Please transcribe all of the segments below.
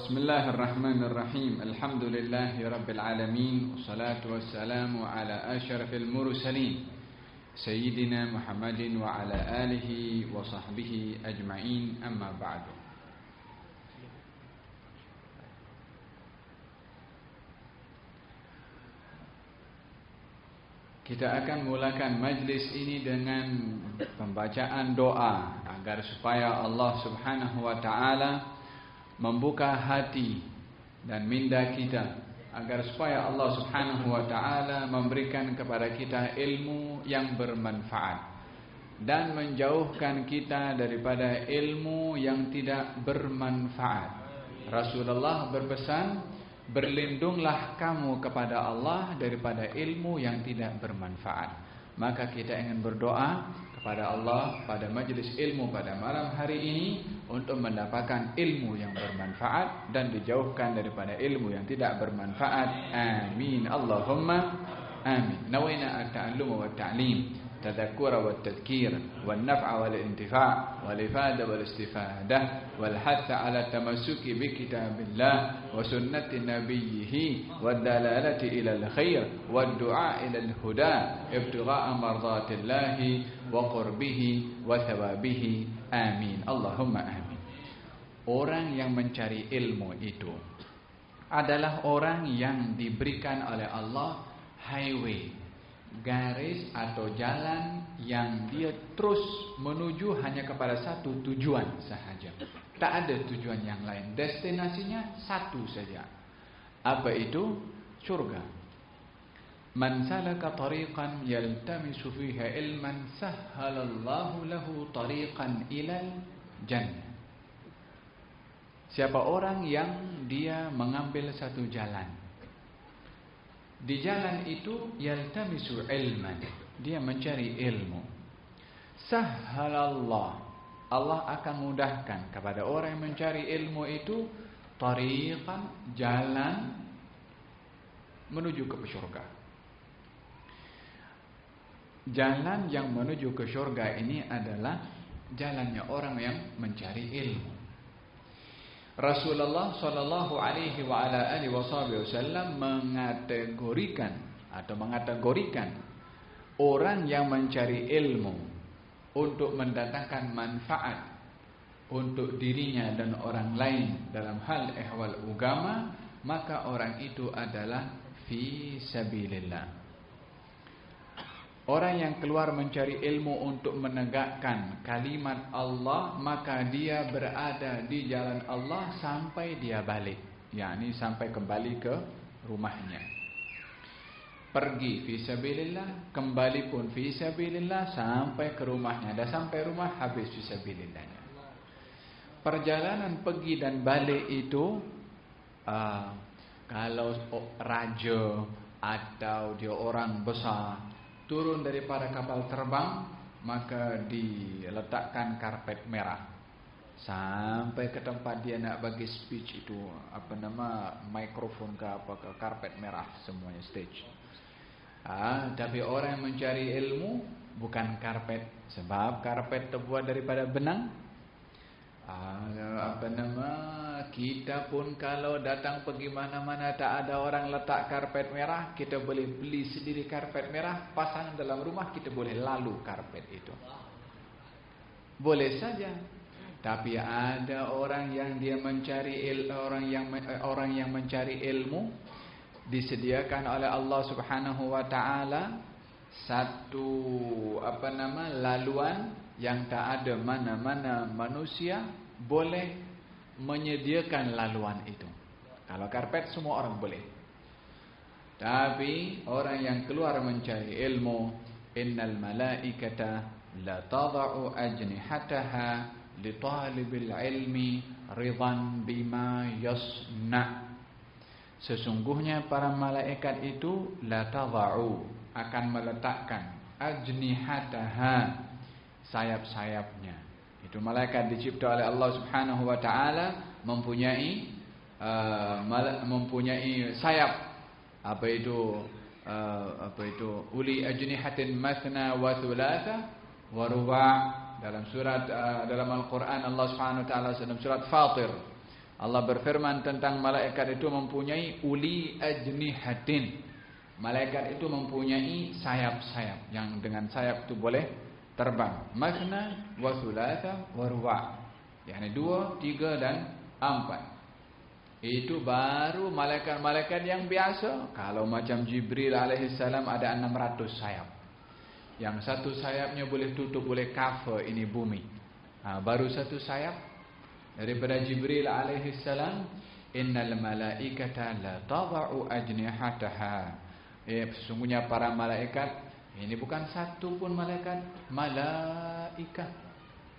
Bismillahirrahmanirrahim. Alhamdulillahi rabbil alamin. Wassalatu wassalamu ala asyrafil mursalin Sayyidina Muhammadin wa ala alihi wa sahbihi ajma'in. Amma ba'du. Kita akan mulakan majlis ini dengan pembacaan doa agar supaya Allah Subhanahu wa taala membuka hati dan minda kita, agar supaya Allah Subhanahu wa taala memberikan kepada kita ilmu yang bermanfaat dan menjauhkan kita daripada ilmu yang tidak bermanfaat. Rasulullah berpesan, berlindunglah kamu kepada Allah daripada ilmu yang tidak bermanfaat. Maka kita ingin berdoa kepada Allah pada majlis ilmu pada malam hari ini untuk mendapatkan ilmu yang bermanfaat dan dijauhkan daripada ilmu yang tidak bermanfaat. Amin. Allahumma amin. Nawaina at-ta'allum wa at-ta'lim, tadhakkura wa at-tadhkir, wan naf'a wal intifa', wal ifada wal istifadah, wal hatha ala tamassuki bi kitabillah wa sunnati nabiyhi wad dalalati ila al-khair wad du'a ila al-huda ibtigha'a mardatillahi wa qurbihi wa thawabihi. Amin. Allahumma amin. Orang yang mencari ilmu itu adalah orang yang diberikan oleh Allah highway, garis atau jalan yang dia terus menuju hanya kepada satu tujuan sahaja. Tak ada tujuan yang lain. Destinasinya satu saja. Apa itu? Surga. Man salaka tariqan yaltamisu fiha ilman sahhalallahu lahu tariqan ilal jannah. Siapa orang yang dia mengambil satu jalan, di jalan itu yaltamisu ilman, dia mencari ilmu, sahhalallah, Allah akan mudahkan kepada orang yang mencari ilmu itu tariqan, jalan menuju ke surga. Jalan yang menuju ke surga ini adalah jalannya orang yang mencari ilmu. Rasulullah sallallahu alaihi wa ala alihi wasallam mengategorikan orang yang mencari ilmu untuk mendatangkan manfaat untuk dirinya dan orang lain dalam hal ehwal agama, maka orang itu adalah fi sabilillah. Orang yang keluar mencari ilmu untuk menegakkan kalimat Allah, maka dia berada di jalan Allah sampai dia balik, yakni sampai kembali ke rumahnya. Pergi fi sabilillah, kembali pun fi sabilillah, sampai ke rumahnya. Dah sampai rumah, habis fi sabilillahnya. Perjalanan pergi dan balik itu kalau raja atau dia orang besar turun daripada kapal terbang, maka diletakkan karpet merah sampai ke tempat dia nak bagi speech itu, mikrofon ke karpet merah, semuanya stage. Tapi orang yang mencari ilmu bukan karpet, sebab karpet terbuat daripada benang. Kita pun kalau datang pergi mana-mana tak ada orang letak karpet merah, kita boleh beli sendiri karpet merah, pasang dalam rumah, kita boleh lalu karpet itu. Boleh saja. Tapi ada orang yang dia mencari orang yang mencari ilmu, disediakan oleh Allah Subhanahu wa taala satu laluan yang tak ada mana-mana manusia boleh menyediakan laluan itu. Kalau karpet semua orang boleh. Tapi orang yang keluar mencari ilmu, innal malaikata la tada'u ajnihataha li talibil ilmi ridan bima yasna. Sesungguhnya para malaikat itu la tada'u, akan meletakkan ajnihataha, sayap-sayapnya. Itu malaikat dicipta oleh Allah Subhanahu wa taala mempunyai sayap. Apa itu uli ajnihatin mathna wa thulatha wa ruba'. Dalam Al-Quran Allah Subhanahu wa taala dalam surat Fatir, Allah berfirman tentang malaikat itu mempunyai uli ajnihatin. Malaikat itu mempunyai sayap-sayap yang dengan sayap itu boleh terbang. Mathna wa thulatha wa ruba'. Yani 2, 3 dan 4. Itu baru malaikat-malaikat yang biasa. Kalau macam Jibril alaihissalam ada 600 sayap. Yang satu sayapnya boleh tutup, boleh cover ini bumi. Baru satu sayap daripada Jibril alaihissalam. Innal malaikata la tada'u ajnihataha. Sesungguhnya para malaikat, ini bukan satu pun malaikat, malaikat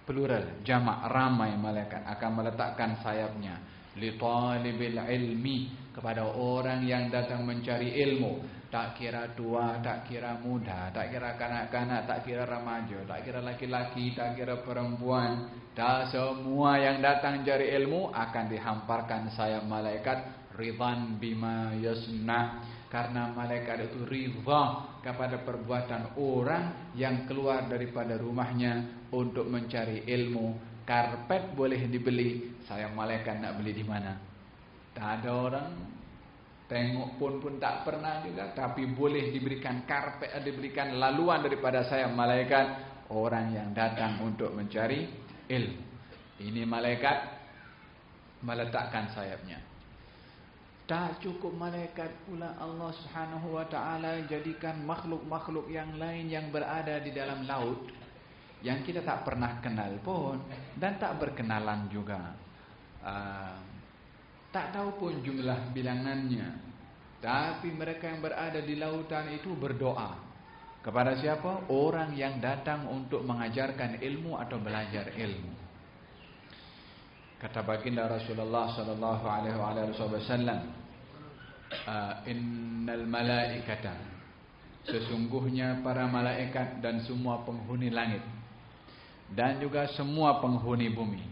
plural, jamak, ramai malaikat akan meletakkan sayapnya li talibil ilmi, kepada orang yang datang mencari ilmu. Tak kira tua, tak kira muda, tak kira kanak-kanak, tak kira remaja, tak kira laki-laki, tak kira perempuan. Tak, semua yang datang cari ilmu akan dihamparkan sayap malaikat ridhan bima yasna. Karena malaikat itu ridha kepada perbuatan orang yang keluar daripada rumahnya untuk mencari ilmu. Karpet boleh dibeli, sayap malaikat nak beli di mana? Tak ada orang tengok pun tak pernah juga, tapi boleh diberikan karpet, diberikan laluan daripada sayap malaikat orang yang datang untuk mencari ilmu. Ini malaikat meletakkan sayapnya. Tak cukup malaikat pula, Allah Subhanahu wa ta'ala jadikan makhluk-makhluk yang lain yang berada di dalam laut, yang kita tak pernah kenal pun dan tak berkenalan juga. Tak tahu pun jumlah bilangannya. Tapi mereka yang berada di lautan itu berdoa kepada siapa? Orang yang datang untuk mengajarkan ilmu atau belajar ilmu. Kata baginda Rasulullah sallallahu alaihi wasallam, innal malaikata, sesungguhnya para malaikat dan semua penghuni langit dan juga semua penghuni bumi,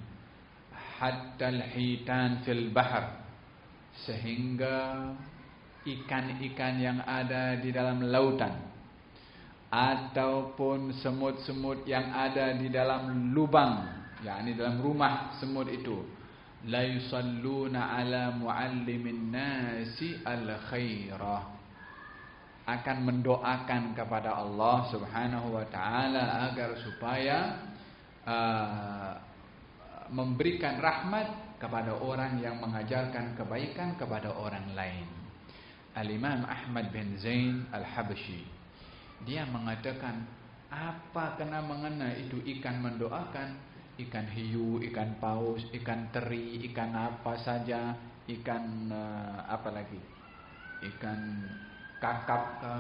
hatta al-hitan fil bahr, sehingga ikan-ikan yang ada di dalam lautan ataupun semut-semut yang ada di dalam lubang, yakni dalam rumah semut itu, la yusalluna ala muallimin nasi al-khairah, akan mendoakan kepada Allah Subhanahu wa ta'ala agar supaya memberikan rahmat kepada orang yang mengajarkan kebaikan kepada orang lain. Al-Imam Ahmad bin Zain Al-Habsyi, dia mengatakan, apa kena mengena itu ikan mendoakan? Ikan hiu, ikan paus, ikan teri, ikan apa saja, ikan apa lagi, ikan kakap ke,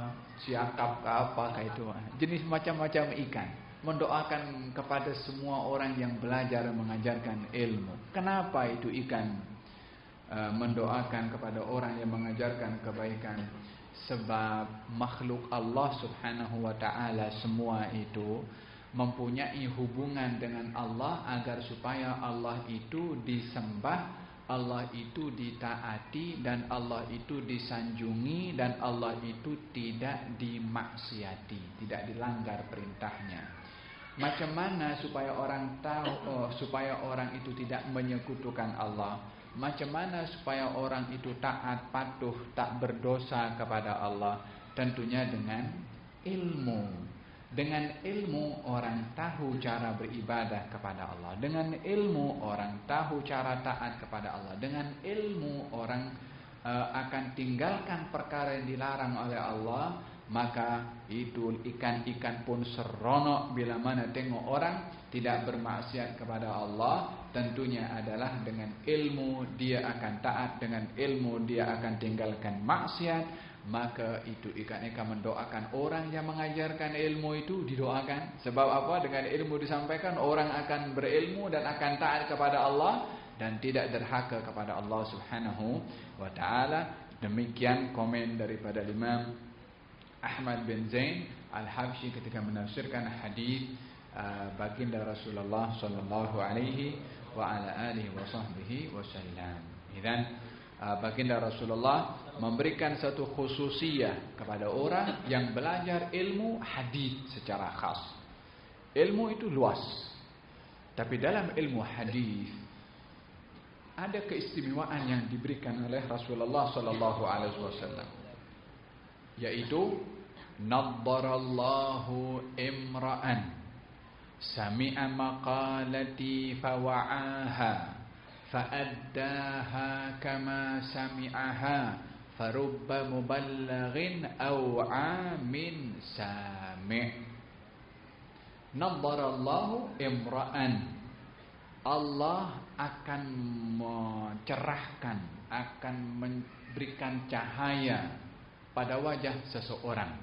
siakap ke, apakah itu, jenis macam-macam ikan, mendoakan kepada semua orang yang belajar mengajarkan ilmu. Kenapa itu ikan mendoakan kepada orang yang mengajarkan kebaikan? Sebab makhluk Allah Subhanahu wa ta'ala semua itu mempunyai hubungan dengan Allah agar supaya Allah itu disembah, Allah itu ditaati, dan Allah itu disanjungi, dan Allah itu tidak dimaksiati, tidak dilanggar perintahnya. Macam mana supaya orang tahu, supaya orang itu tidak menyekutukan Allah? Macam mana supaya orang itu taat, patuh, tak berdosa kepada Allah? Tentunya dengan ilmu. Dengan ilmu orang tahu cara beribadah kepada Allah. Dengan ilmu orang tahu cara taat kepada Allah. Dengan ilmu orang akan tinggalkan perkara yang dilarang oleh Allah. Maka itu ikan-ikan pun seronok bila mana tengok orang tidak bermaksiat kepada Allah. Tentunya adalah dengan ilmu dia akan taat, dengan ilmu dia akan tinggalkan maksiat. Maka itu ikan-ikan mendoakan orang yang mengajarkan ilmu itu, didoakan. Sebab apa? Dengan ilmu disampaikan, orang akan berilmu dan akan taat kepada Allah dan tidak derhaka kepada Allah Subhanahu wa ta'ala. Demikian komen daripada Imam Ahmad bin Zain Al-Habsyi ketika menafsirkan hadis baginda Rasulullah sallallahu alaihi wa ala alihi wa sahbihi wasallam. Dan baginda Rasulullah memberikan satu khususiyah kepada orang yang belajar ilmu hadis secara khas. Ilmu itu luas, tapi dalam ilmu hadis ada keistimewaan yang diberikan oleh Rasulullah sallallahu alaihi wasallam, yaitu naddarallahu imra'an sami'a maqalati fawa'aha fa'addaha kama sami'aha farubba muballighin aw 'amin sami'. Naddarallahu imra'an, Allah akan mencerahkan, akan memberikan cahaya pada wajah seseorang.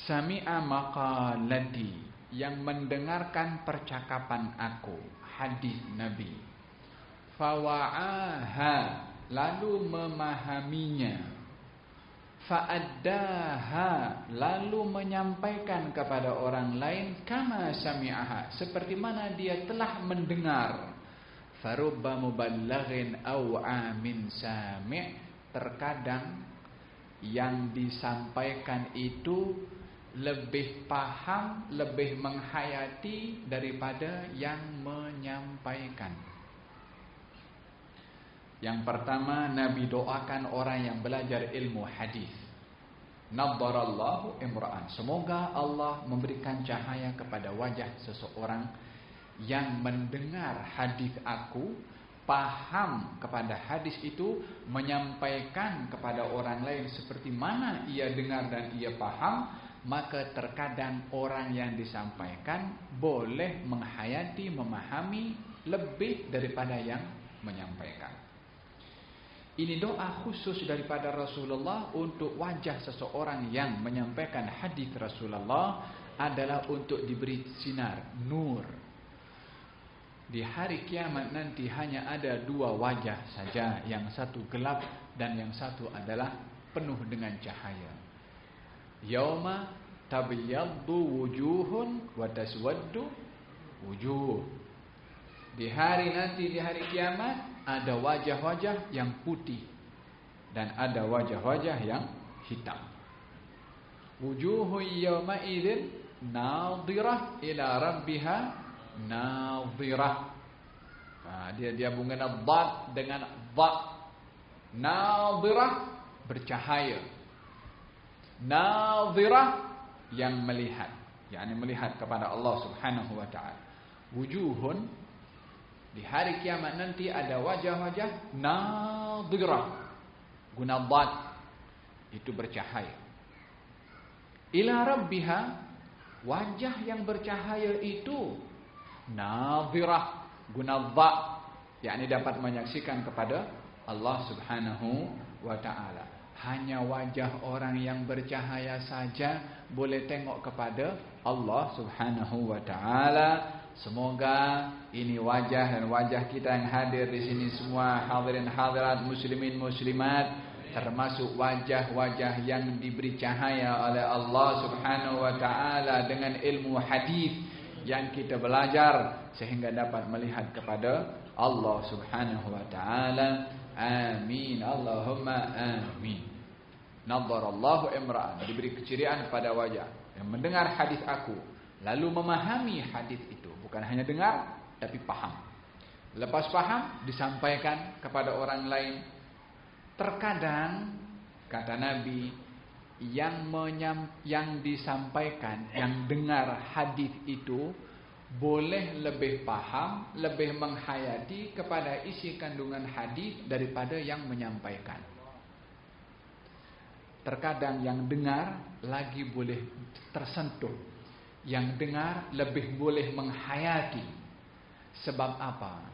Sami'a maqalati, yang mendengarkan percakapan aku, hadis Nabi. Fawa'aha, lalu memahaminya. Fa'addaha, lalu menyampaikan kepada orang lain. Kama sami'aha, seperti mana dia telah mendengar. Farubba muballighin aw 'amin sami', terkadang yang disampaikan itu lebih paham, lebih menghayati daripada yang menyampaikan. Yang pertama, Nabi doakan orang yang belajar ilmu hadis. Naddarallahu imra'an, semoga Allah memberikan cahaya kepada wajah seseorang yang mendengar hadis aku, paham kepada hadis itu, menyampaikan kepada orang lain seperti mana ia dengar dan ia paham. Maka terkadang orang yang disampaikan boleh menghayati, memahami lebih daripada yang menyampaikan. Ini doa khusus daripada Rasulullah untuk wajah seseorang yang menyampaikan hadis Rasulullah, adalah untuk diberi sinar, nur. Di hari kiamat nanti hanya ada dua wajah saja, yang satu gelap dan yang satu adalah penuh dengan cahaya. Yauma tabyaddu wujuhun wa taswaddu wujuh. Di hari nanti, di hari kiamat, ada wajah-wajah yang putih dan ada wajah-wajah yang hitam. Wujuhun yawma idzin nadhirah ila rabbiha nadhirah. Dia gabungan dhad dengan dha. Nadhirah, bercahaya. Nadhirah, yang melihat, yakni melihat kepada Allah Subhanahu wa taala. Wujuhun, di hari kiamat nanti ada wajah-wajah nadhirah, guna dhad, itu bercahaya. Ila rabbiha, wajah yang bercahaya itu nadhirah, guna dha, yakni dapat menyaksikan kepada Allah Subhanahu wa taala. Hanya wajah orang yang bercahaya saja boleh tengok kepada Allah Subhanahu wa taala. Semoga ini wajah dan wajah kita yang hadir di sini semua, hadirin hadirat, muslimin muslimat, termasuk wajah-wajah yang diberi cahaya oleh Allah Subhanahu wa taala dengan ilmu hadis yang kita belajar, sehingga dapat melihat kepada Allah Subhanahu wa taala. Amin, Allahumma amin. Naddarallahu imra'an, diberi keceriaan pada wajah yang mendengar hadis aku, lalu memahami hadis itu. Bukan hanya dengar, tapi paham. Lepas paham, disampaikan kepada orang lain. Terkadang, kata Nabi, yang disampaikan, yang dengar hadis itu, boleh lebih paham, lebih menghayati kepada isi kandungan hadis daripada yang menyampaikan. Terkadang yang dengar lagi boleh tersentuh, yang dengar lebih boleh menghayati. Sebab apa?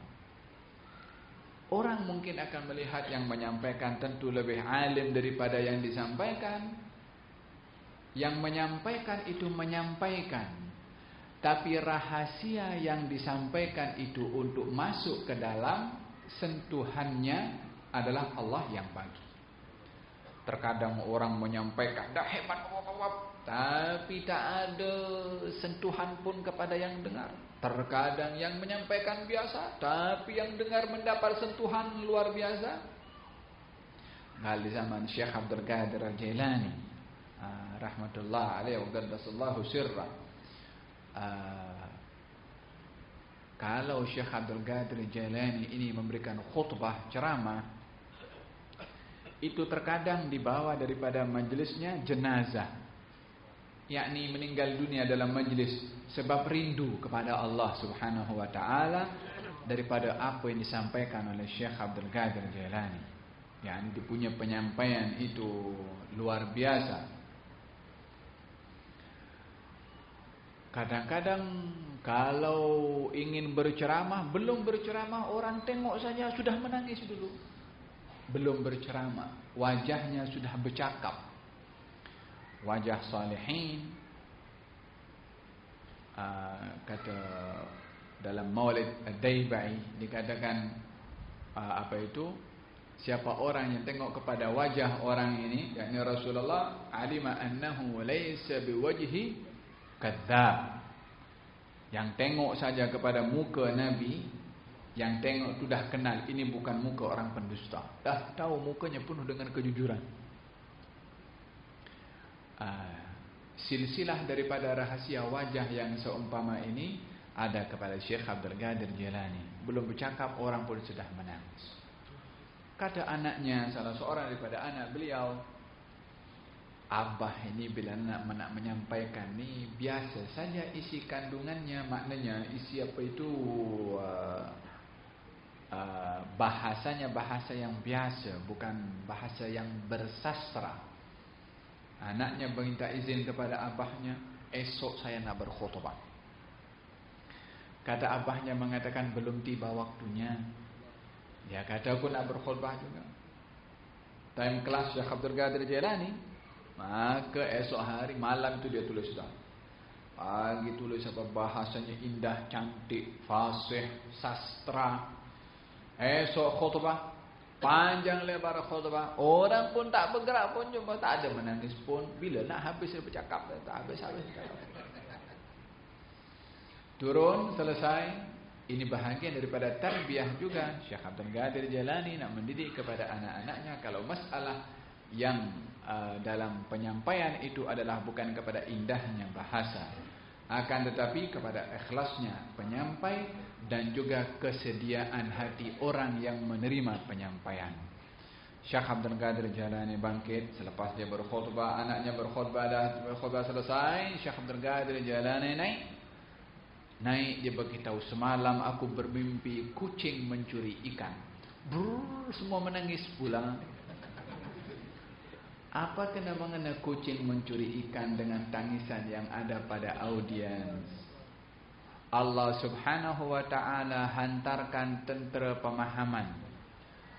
Orang mungkin akan melihat yang menyampaikan tentu lebih alim daripada yang disampaikan. Yang menyampaikan itu menyampaikan, tapi rahasia yang disampaikan itu untuk masuk ke dalam sentuhannya adalah Allah yang bagi. Terkadang orang menyampaikan dah hebat, tapi tak ada sentuhan pun kepada yang dengar. Terkadang yang menyampaikan biasa, tapi yang dengar mendapat sentuhan luar biasa. Di zaman Syekh Abdul Qadir Al-Jailani, rahmatullah alaihi wa qaddasallahu sirra, kalau Syekh Abdul Qadir Jailani ini memberikan khutbah ceramah, itu terkadang dibawa daripada majelisnya jenazah, yakni meninggal dunia dalam majlis sebab rindu kepada Allah Subhanahu wa taala daripada apa yang disampaikan oleh Syekh Abdul Qadir Jailani. Yakni dia punya penyampaian itu luar biasa. Kadang-kadang kalau ingin berceramah, belum berceramah orang tengok saja sudah menangis dulu. Belum berceramah, wajahnya sudah bercakap. Wajah salihin. Kata dalam Maulid Ad-Daibai dikatakan apa itu? Siapa orang yang tengok kepada wajah orang ini, yakni Rasulullah, alima annahu laysa biwajhi kadzab. Yang tengok saja kepada muka Nabi, yang tengok tu dah kenal ini bukan muka orang pendusta. Dah tahu mukanya penuh dengan kejujuran. Silsilah daripada rahasia wajah yang seumpama ini ada kepada Syekh Abdul Qadir Jailani. Belum bercakap orang pun sudah menangis. Kata anaknya, salah seorang daripada anak beliau, Abah ini bila nak menyampaikan ni biasa saja isi kandungannya, maknanya isi apa itu bahasanya bahasa yang biasa, bukan bahasa yang bersastra. Anaknya minta izin kepada abahnya, esok saya nak berkhutbah. Kata abahnya mengatakan belum tiba waktunya. Dia kata aku nak berkhutbah juga. Time kelas Syekh Abdul Qadir Jailani. Maka esok hari malam itu dia tulis dah. Pagi tulis apa bahasanya indah, cantik, fasih, sastra. Esok khutbah, panjang lebar khutbah. Orang pun tak bergerak pun, cuma tak ada menangis pun. Bila nak habis dia bercakap, tak habis-habis. Turun, selesai. Ini bahagian daripada tarbiyah juga. Syekh Abdul Qadir Jailani nak mendidik kepada anak-anaknya. Kalau masalah yang dalam penyampaian itu adalah bukan kepada indahnya bahasa, akan tetapi kepada ikhlasnya penyampai dan juga kesediaan hati orang yang menerima penyampaian. Syekh Abdul Qadir Jailani bangkit selepas dia berkhutbah, anaknya berkhutbah selesai. Syekh Abdul Qadir Jailani naik dia beritahu, semalam aku bermimpi kucing mencuri ikan. Semua menangis pula. Apa kena mengena kucing mencuri ikan dengan tangisan yang ada pada audiens? Allah Subhanahu wa taala hantarkan tentera pemahaman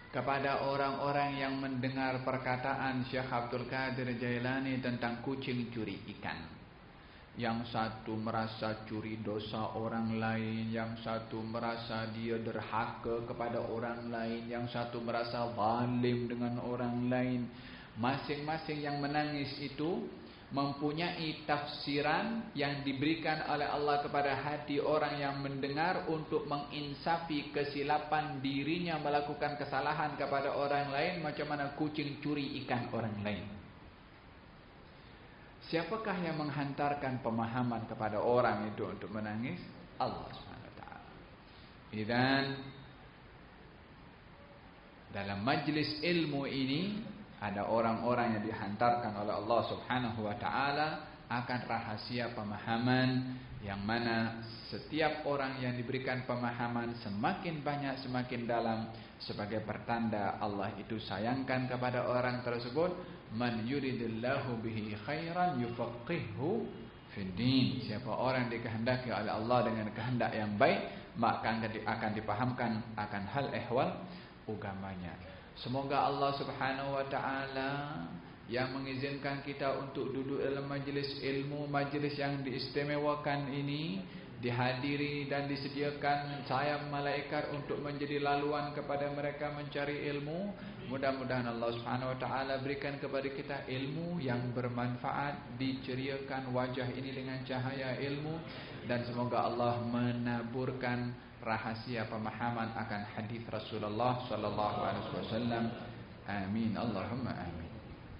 kepada orang-orang yang mendengar perkataan Syekh Abdul Qadir Jailani tentang kucing curi ikan. Yang satu merasa curi dosa orang lain, yang satu merasa dia derhaka kepada orang lain, yang satu merasa zalim dengan orang lain. Masing-masing yang menangis itu mempunyai tafsiran yang diberikan oleh Allah kepada hati orang yang mendengar untuk menginsafi kesilapan dirinya melakukan kesalahan kepada orang lain, macam mana kucing curi ikan orang lain. Siapakah yang menghantarkan pemahaman kepada orang itu untuk menangis? Allah SWT. Dan dalam majlis ilmu ini ada orang-orang yang dihantarkan oleh Allah Subhanahu wa taala akan rahasia pemahaman, yang mana setiap orang yang diberikan pemahaman semakin banyak, semakin dalam, sebagai pertanda Allah itu sayangkan kepada orang tersebut. Man yuridillahu bihi khairan yufaqqihhu fid din. Siapa orang dikehendaki oleh Allah dengan kehendak yang baik, maka akan dipahamkan akan hal ehwal agamanya. Semoga Allah Subhanahu wa taala yang mengizinkan kita untuk duduk dalam majlis ilmu, majlis yang diistimewakan ini, dihadiri dan disediakan sayap malaikat untuk menjadi laluan kepada mereka mencari ilmu. Mudah-mudahan Allah Subhanahu wa taala berikan kepada kita ilmu yang bermanfaat, diceriakan wajah ini dengan cahaya ilmu, dan semoga Allah menaburkan rahasia pemahaman akan hadis Rasulullah sallallahu alaihi wasallam. Amin Allahumma amin.